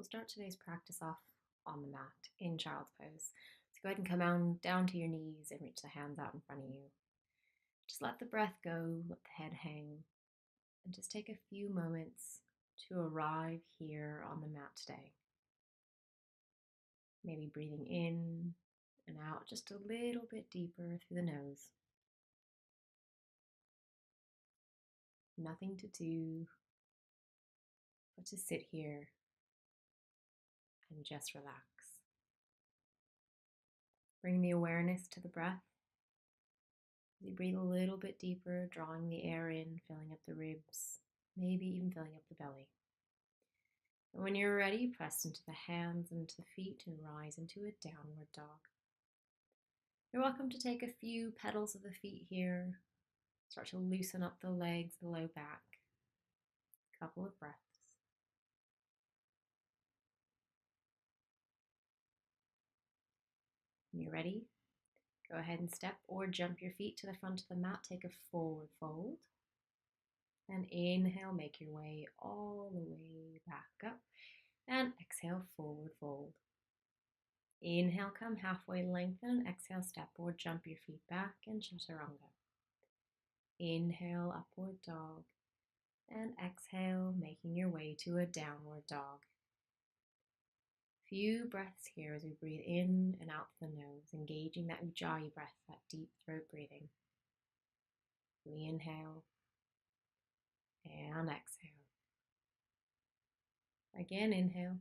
we'll start today's practice off on the mat in child's pose. So go ahead and come down to your knees and reach the hands out in front of you. Just let the breath go, let the head hang, and just take a few moments to arrive here on the mat today. Maybe breathing in and out just a little bit deeper through the nose. Nothing to do but to sit here and just relax. Bring the awareness to the breath. As you breathe a little bit deeper, drawing the air in, filling up the ribs, maybe even filling up the belly. And when you're ready, press into the hands and into the feet and rise into a downward dog. You're welcome to take a few petals of the feet here. Start to loosen up the legs, the low back. A couple of breaths. When you're ready, go ahead and step or jump your feet to the front of the mat. Take a forward fold. And inhale, make your way all the way back up. And exhale, forward fold. Inhale, come halfway, lengthen. Exhale, step or jump your feet back and chaturanga. Inhale, upward dog. And exhale, making your way to a downward dog. Few breaths here as we breathe in and out the nose, engaging that ujjayi breath, that deep throat breathing. We inhale and exhale. Again, inhale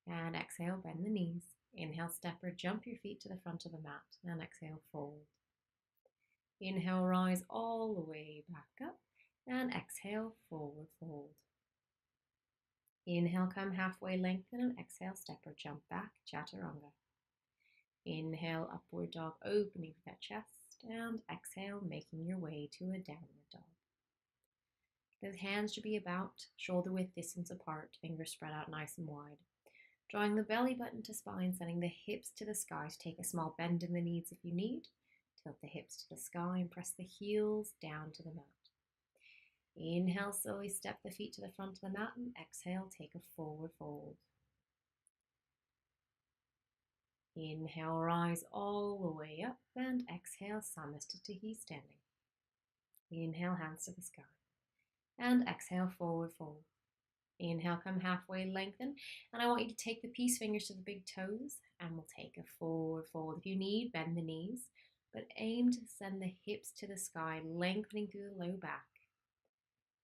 and exhale, bend the knees. Inhale, step or jump your feet to the front of the mat and exhale, fold. Inhale, rise all the way back up and exhale, forward fold. Inhale, come halfway, lengthen and exhale, step or jump back, chaturanga. Inhale, upward dog, opening that chest and exhale, making your way to a downward dog. Those hands should be about shoulder width distance apart, fingers spread out nice and wide. Drawing the belly button to spine, sending the hips to the sky to take a small bend in the knees if you need. Tilt the hips to the sky and press the heels down to the mat. Inhale, slowly step the feet to the front of the mat and exhale, take a forward fold. Inhale, rise all the way up and exhale, Samasthiti standing. Inhale, hands to the sky and exhale, forward fold. Inhale, come halfway, lengthen, and I want you to take the peace fingers to the big toes and we'll take a forward fold. If you need, bend the knees, but aim to send the hips to the sky, lengthening through the low back.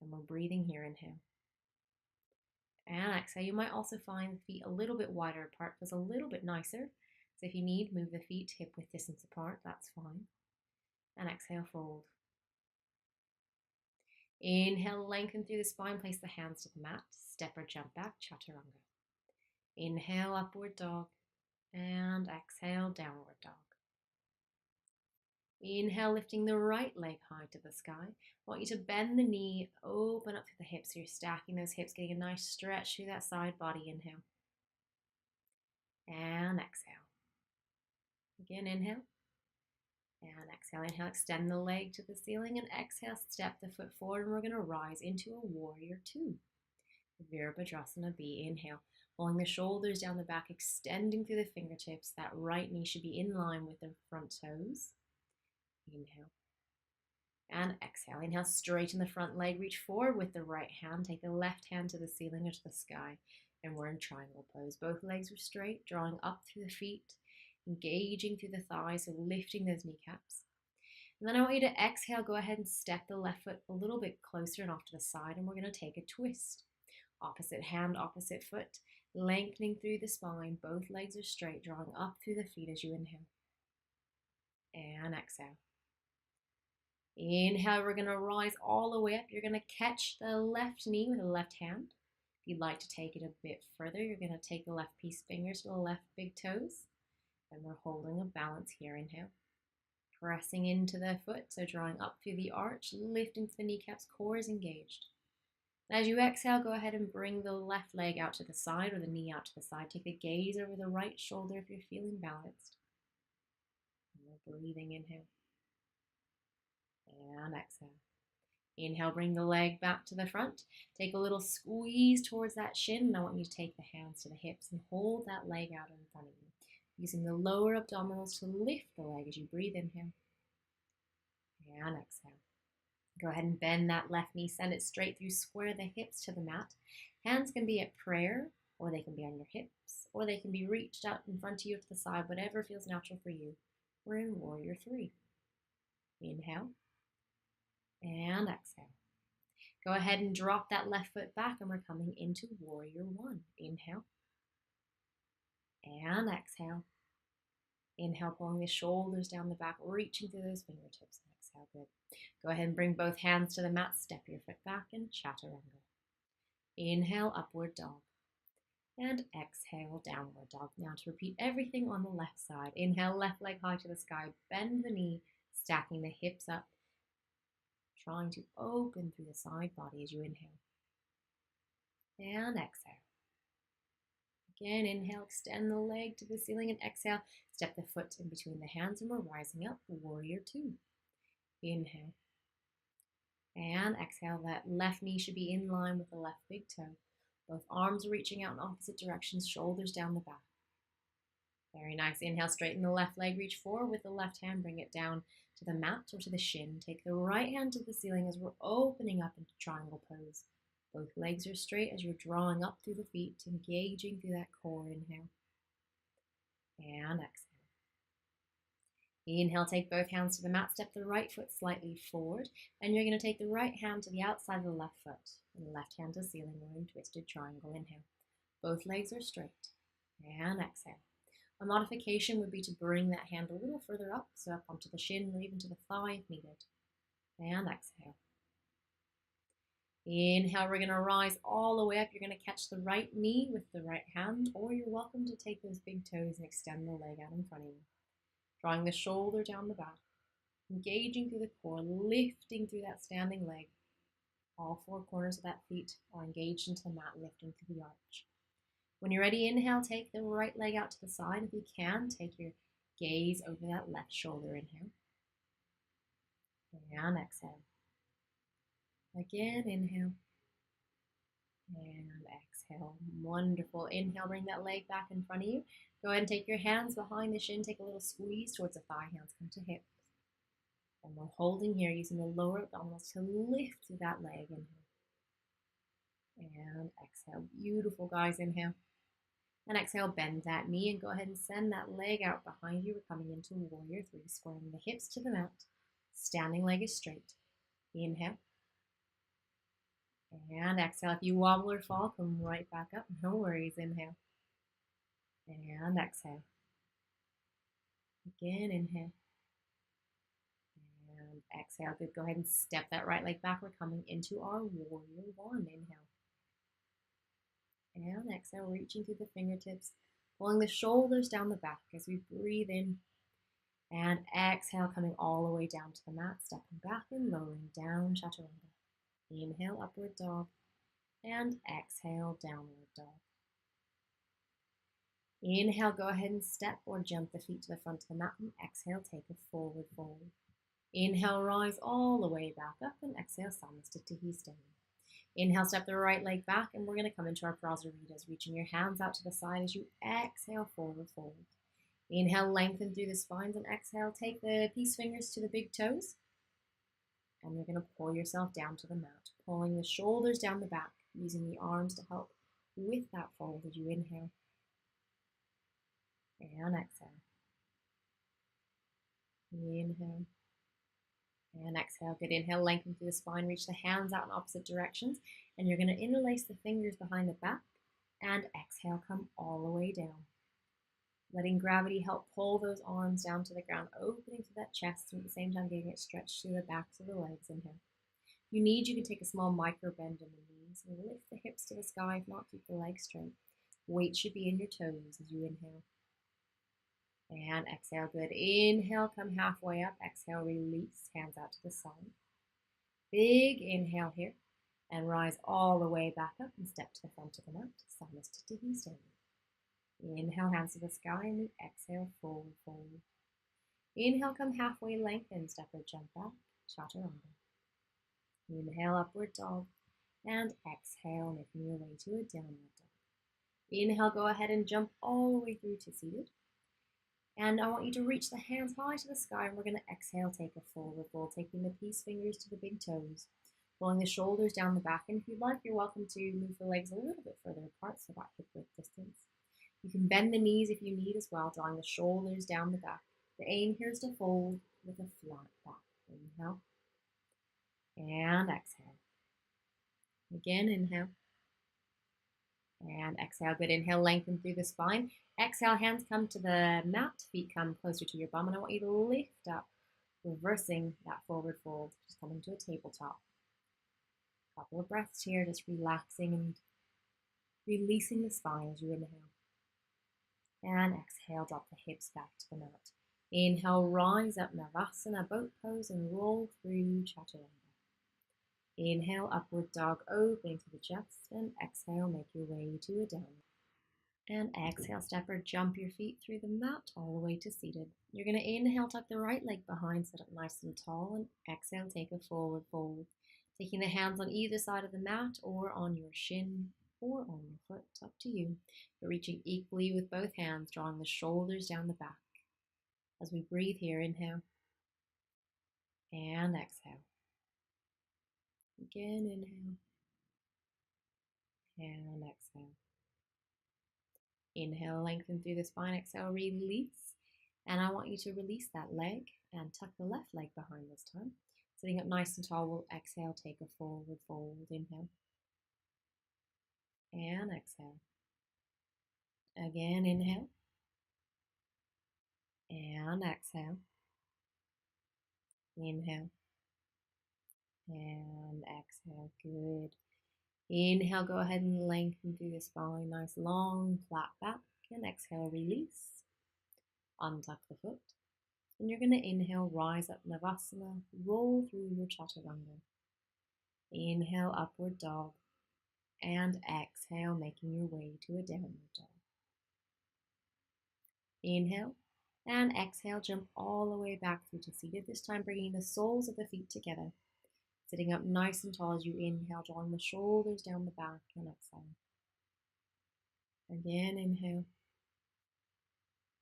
And we're breathing here, inhale. And exhale, you might also find the feet a little bit wider apart, feels a little bit nicer. So if you need, move the feet hip width distance apart, that's fine. And exhale, fold. Inhale, lengthen through the spine, place the hands to the mat, step or jump back, chaturanga. Inhale, upward dog, and exhale, downward dog. Inhale, lifting the right leg high to the sky. I want you to bend the knee, open up through the hips, so you're stacking those hips, getting a nice stretch through that side body. Inhale. And exhale. Again, inhale. And exhale, inhale, extend the leg to the ceiling and exhale, step the foot forward and we're going to rise into a warrior two. Virabhadrasana B, inhale, pulling the shoulders down the back, extending through the fingertips. That right knee should be in line with the front toes. Inhale. And exhale, inhale, straighten the front leg, reach forward with the right hand, take the left hand to the ceiling or to the sky, and we're in triangle pose. Both legs are straight, drawing up through the feet, engaging through the thighs, so lifting those kneecaps. And then I want you to exhale, go ahead and step the left foot a little bit closer and off to the side, and we're going to take a twist. Opposite hand, opposite foot, lengthening through the spine, both legs are straight, drawing up through the feet as you inhale. And exhale. Inhale, we're going to rise all the way up. You're going to catch the left knee with the left hand. If you'd like to take it a bit further, you're going to take the left piece fingers to the left big toes. And we're holding a balance here. Inhale. Pressing into the foot, so drawing up through the arch, lifting the kneecaps, core is engaged. As you exhale, go ahead and bring the left leg out to the side or the knee out to the side. Take the gaze over the right shoulder if you're feeling balanced. And we're breathing, inhale. And exhale. Inhale, bring the leg back to the front. Take a little squeeze towards that shin, and I want you to take the hands to the hips and hold that leg out in front of you, using the lower abdominals to lift the leg as you breathe. Inhale and exhale. Go ahead and bend that left knee, send it straight through, square the hips to the mat. Hands can be at prayer, or they can be on your hips, or they can be reached out in front of you to the side, whatever feels natural for you. We're in Warrior 3. Inhale and exhale. Go ahead and drop that left foot back, and we're coming into Warrior 1. Inhale and exhale. Inhale, pulling the shoulders down the back, reaching through those fingertips. Exhale, good. Go ahead and bring both hands to the mat, step your foot back, and chaturanga. Inhale, upward dog. And exhale, downward dog. Now to repeat everything on the left side. Inhale, left leg high to the sky, bend the knee, stacking the hips up, trying to open through the side body as you inhale. And exhale. Again, inhale, extend the leg to the ceiling, and exhale, step the foot in between the hands, and we're rising up, Warrior 2. Inhale. And exhale, that left knee should be in line with the left big toe. Both arms are reaching out in opposite directions, shoulders down the back. Very nice. Inhale, straighten the left leg, reach forward with the left hand, bring it down to the mat or to the shin. Take the right hand to the ceiling as we're opening up into triangle pose. Both legs are straight as you're drawing up through the feet, engaging through that core. Inhale and exhale. Inhale, take both hands to the mat, step the right foot slightly forward, and you're going to take the right hand to the outside of the left foot, and the left hand to the ceiling. We're in twisted triangle. Inhale. Both legs are straight, and exhale. A modification would be to bring that hand a little further up, so up onto the shin or even to the thigh if needed, and exhale. Inhale, we're going to rise all the way up. You're going to catch the right knee with the right hand, or you're welcome to take those big toes and extend the leg out in front of you. Drawing the shoulder down the back, engaging through the core, lifting through that standing leg. All four corners of that feet are engaged into the mat, lifting through the arch. When you're ready, inhale, take the right leg out to the side. If you can, take your gaze over that left shoulder. Inhale. And exhale. Again, inhale. And exhale. Wonderful. Inhale, bring that leg back in front of you. Go ahead and take your hands behind the shin. Take a little squeeze towards the thigh. Hands come to hips. And we're holding here using the lower abdominals to lift through that leg. Inhale. And exhale. Beautiful, guys. Inhale. And exhale, bend that knee and go ahead and send that leg out behind you. We're coming into Warrior 3, squaring the hips to the mat. Standing leg is straight. Inhale. And exhale. If you wobble or fall, come right back up. No worries. Inhale. And exhale. Again, inhale. And exhale. Good. Go ahead and step that right leg back. We're coming into our Warrior 1. Inhale. And exhale, reaching through the fingertips, pulling the shoulders down the back as we breathe in. And exhale, coming all the way down to the mat, stepping back and lowering down, chaturanga. Inhale, upward dog. And exhale, downward dog. Inhale, go ahead and step or jump the feet to the front of the mat. And exhale, take a forward fold. Inhale, rise all the way back up. And exhale, NamaStace Yoga. Inhale, step the right leg back, and we're going to come into our prasaritas, reaching your hands out to the side as you exhale, forward fold. Inhale, lengthen through the spines, and exhale, take the peace fingers to the big toes. And you're going to pull yourself down to the mat, pulling the shoulders down the back, using the arms to help with that fold as you inhale. And exhale. Inhale. And exhale. Good. Inhale, lengthen through the spine, reach the hands out in opposite directions. And you're going to interlace the fingers behind the back. And exhale, come all the way down. Letting gravity help pull those arms down to the ground, opening to that chest, and at the same time getting it stretched through the backs of the legs. Inhale. If you need, you can take a small micro bend in the knees and lift the hips to the sky. If not, keep the legs straight. Weight should be in your toes as you inhale. And exhale, good. Inhale, come halfway up. Exhale, release, hands out to the side. Big inhale here. And rise all the way back up and step to the front of the mat. NamaStace Yoga. Inhale, hands to the sky, and we exhale, forward fold. Inhale, come halfway, lengthen, step or jump back, chaturanga. Inhale, upward dog. And exhale, making your way to a downward dog. Inhale, go ahead and jump all the way through to seated. And I want you to reach the hands high to the sky, and we're going to exhale, take a forward fold, taking the peace fingers to the big toes, pulling the shoulders down the back. And if you'd like, you're welcome to move the legs a little bit further apart, so about hip width distance. You can bend the knees if you need as well, drawing the shoulders down the back. The aim here is to fold with a flat back. Inhale and exhale. Again, inhale and exhale. Good. Inhale, lengthen through the spine. Exhale, hands come to the mat, feet come closer to your bum, and I want you to lift up, reversing that forward fold, just coming to a tabletop. Couple of breaths here, just relaxing and releasing the spine as you inhale. And exhale, drop the hips back to the mat. Inhale, rise up, Navasana, boat pose, and roll through Chaturanga. Inhale, upward dog, opening to the chest, and exhale, make your way to a downward. And exhale, step or jump your feet through the mat all the way to seated. You're going to inhale, tuck the right leg behind, sit up nice and tall, and exhale, take a forward fold. Taking the hands on either side of the mat or on your shin or on your foot, up to you. But reaching equally with both hands, drawing the shoulders down the back. As we breathe here, inhale and exhale. Again, inhale and exhale. Inhale, lengthen through the spine. Exhale, release. And I want you to release that leg and tuck the left leg behind this time. Sitting up nice and tall, we'll exhale, take a forward fold. Inhale and exhale. Again, inhale and exhale. Inhale and exhale. Good. Inhale, go ahead and lengthen through the spine. Nice long flat back. And exhale, release. Untuck the foot. And you're going to inhale, rise up, Navasana, roll through your Chaturanga. Inhale, upward dog. And exhale, making your way to a downward dog. Inhale and exhale, jump all the way back through to seated. This time bringing the soles of the feet together. Sitting up nice and tall as you inhale, drawing the shoulders down the back, and exhale. Again, inhale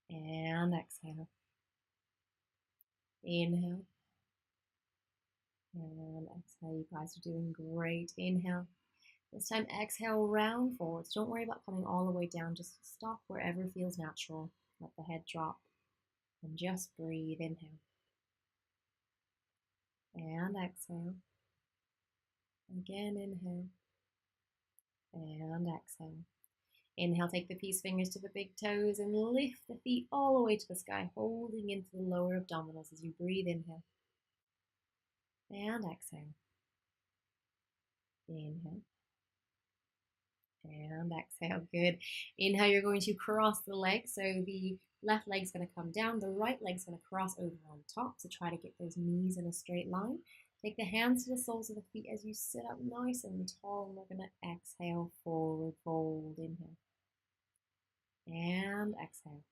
and exhale. Inhale and exhale. You guys are doing great. Inhale. This time, exhale, round forwards. Don't worry about coming all the way down. Just stop wherever feels natural. Let the head drop and just breathe. Inhale and exhale. Again, inhale and exhale. Inhale, take the peace fingers to the big toes and lift the feet all the way to the sky, holding into the lower abdominals as you breathe. Inhale and exhale. Inhale and exhale. Good. Inhale, you're going to cross the legs. So the left leg's going to come down. The right leg's going to cross over on top. So try to get those knees in a straight line. Take the hands to the soles of the feet as you sit up nice and tall. And we're going to exhale, forward fold. Inhale and exhale.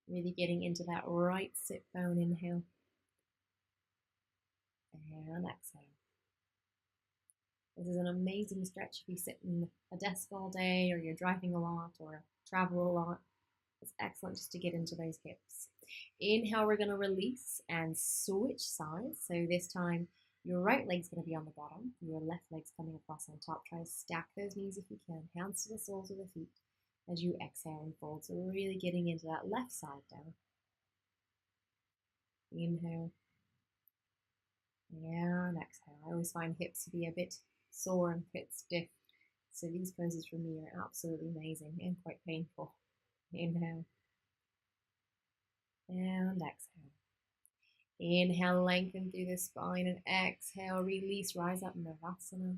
Really getting into that right sit bone. Inhale and exhale. This is an amazing stretch if you sit in a desk all day or you're driving a lot or travel a lot. It's excellent just to get into those hips. Inhale, we're going to release and switch sides. So this time your right leg's going to be on the bottom. Your left leg's coming across on top. Try to stack those knees if you can. Hands to the soles of the feet as you exhale and fold. So we're really getting into that left side down. Inhale and exhale. I always find hips to be a bit sore and a bit stiff. So these poses for me are absolutely amazing and quite painful. Inhale and exhale. Inhale, lengthen through the spine, and exhale, release, rise up, Navasana,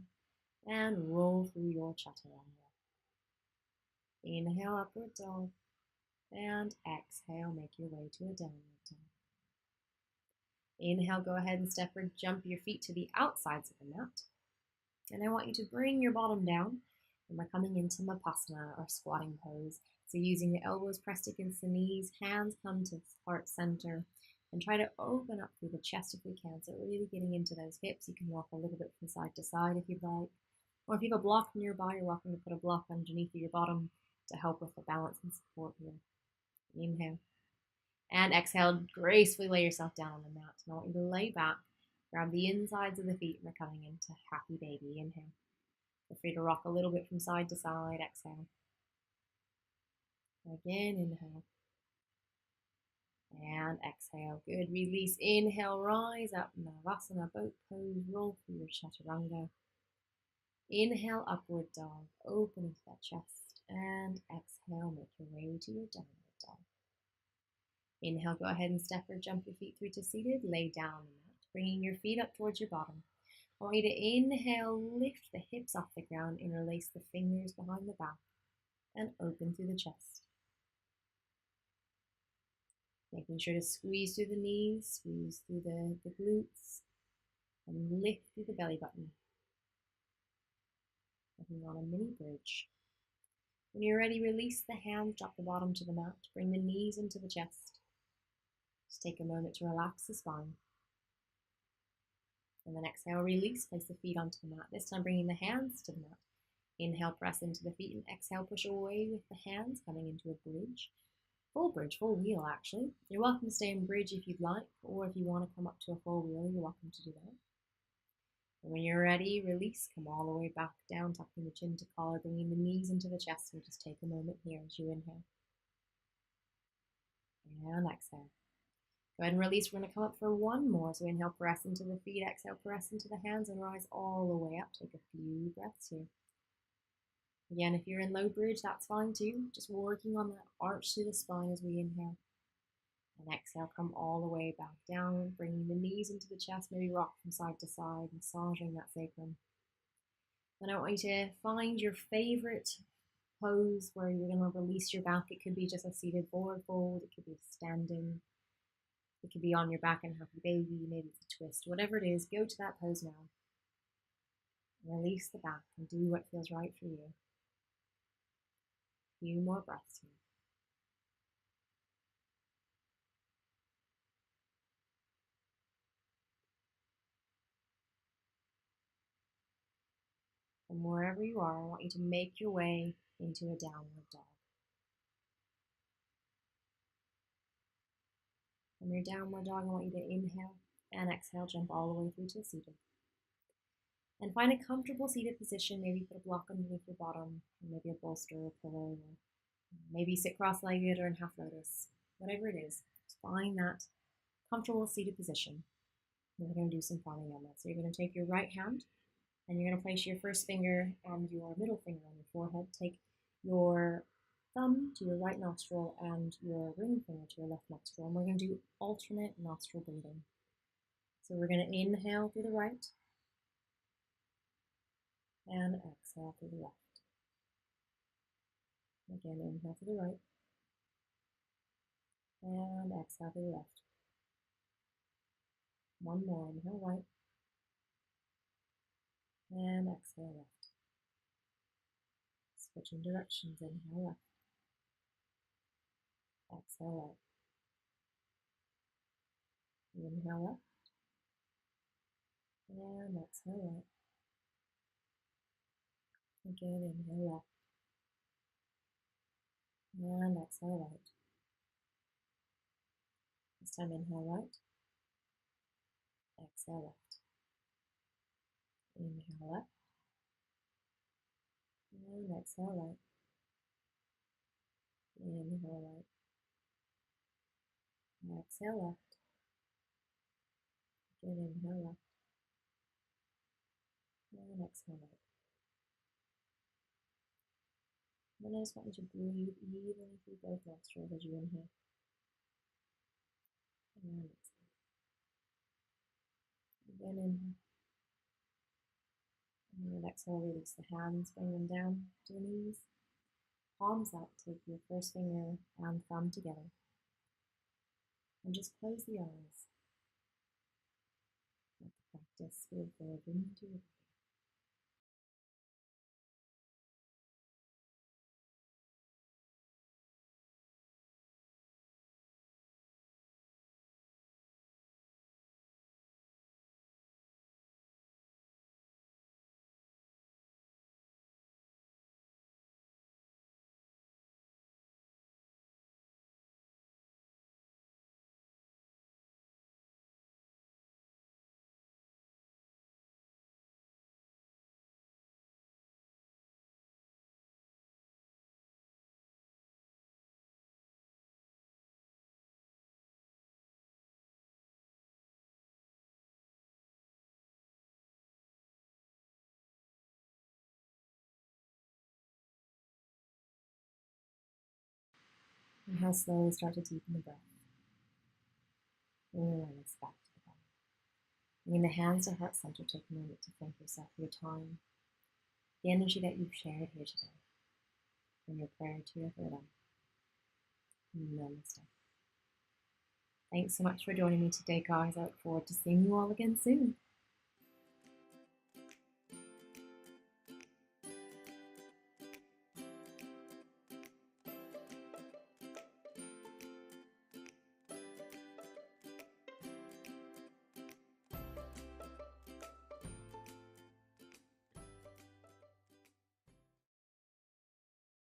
and roll through your Chaturanga. Inhale, upward dog, and exhale, make your way to a downward dog. Inhale, go ahead and step or jump your feet to the outsides of the mat. And I want you to bring your bottom down, and we're coming into Vipassana, or squatting pose. So using the elbows pressed against the knees, hands come to heart center, And try to open up through the chest if we can. So really getting into those hips. You can rock a little bit from side to side if you'd like. Or if you have a block nearby, you're welcome to put a block underneath your bottom to help with the balance and support here. Inhale. And exhale, gracefully lay yourself down on the mat. Now I want you to lay back, grab the insides of the feet, and we're coming into happy baby. Inhale. Feel free to rock a little bit from side to side. Exhale. Again, inhale. And exhale. Good. Release. Inhale, rise up. Navasana, boat pose. Roll through your chaturanga. Inhale, upward dog. Open into that chest. And exhale, make your way to your downward dog. Inhale, go ahead and step or jump your feet through to seated. Lay down on the mat, bringing your feet up towards your bottom. I want you to inhale, lift the hips off the ground, interlace the fingers behind the back, and open through the chest. Making sure to squeeze through the knees, squeeze through the glutes, and lift through the belly button. Working on a mini bridge. When you're ready, release the hands, drop the bottom to the mat, bring the knees into the chest. Just take a moment to relax the spine. And then exhale, release, place the feet onto the mat. This time bringing the hands to the mat. Inhale, press into the feet, and exhale, push away with the hands, coming into a bridge. Full bridge, full wheel actually. You're welcome to stay in bridge if you'd like, or if you want to come up to a full wheel, you're welcome to do that. And when you're ready, release, come all the way back down, tucking the chin to collar, bringing the knees into the chest, and just take a moment here as you inhale. And exhale. Go ahead and release. We're going to come up for one more. So inhale, press into the feet, exhale, press into the hands, and rise all the way up. Take a few breaths here. Again, if you're in low bridge, that's fine too. Just working on that arch through the spine as we inhale. And exhale, come all the way back down, bringing the knees into the chest, maybe rock from side to side, massaging that sacrum. Then I want you to find your favorite pose where you're going to release your back. It could be just a seated forward fold. It could be standing. It could be on your back and happy baby. Maybe it's a twist. Whatever it is, go to that pose now. Release the back and do what feels right for you. A few more breaths here. From wherever you are, I want you to make your way into a downward dog. From your downward dog, I want you to inhale and exhale, jump all the way through to seated. And find a comfortable seated position. Maybe put a block underneath your bottom, or maybe a bolster or a pillow, or maybe sit cross-legged or in half lotus. Whatever it is, just find that comfortable seated position. We're going to do some pranayama. So you're going to take your right hand and you're going to place your first finger and your middle finger on your forehead. Take your thumb to your right nostril and your ring finger to your left nostril. And we're going to do alternate nostril breathing. So we're going to inhale through the right and exhale through the left. Again, inhale to the right and exhale to the left. One more, inhale right and exhale left. Switching directions, inhale left, exhale right. Inhale left and exhale right. Again, inhale left and exhale right. This time inhale right, exhale left. Inhale left and exhale right. Inhale right. Exhale left. Again, inhale left and exhale right. And then I just want you to breathe evenly through both nostrils as you inhale and exhale. Again, inhale. And then exhale, release the hands, bring them down to the knees. Palms up, take your first finger and thumb together. And just close the eyes. Let the practice spill forward into your And how slowly start to deepen the breath. Awareness back to the body. Bringing the hands to heart center, take a moment to thank yourself for your time, the energy that you've shared here today, and your prayer to your Buddha. Namaste. Thanks so much for joining me today, guys. I look forward to seeing you all again soon.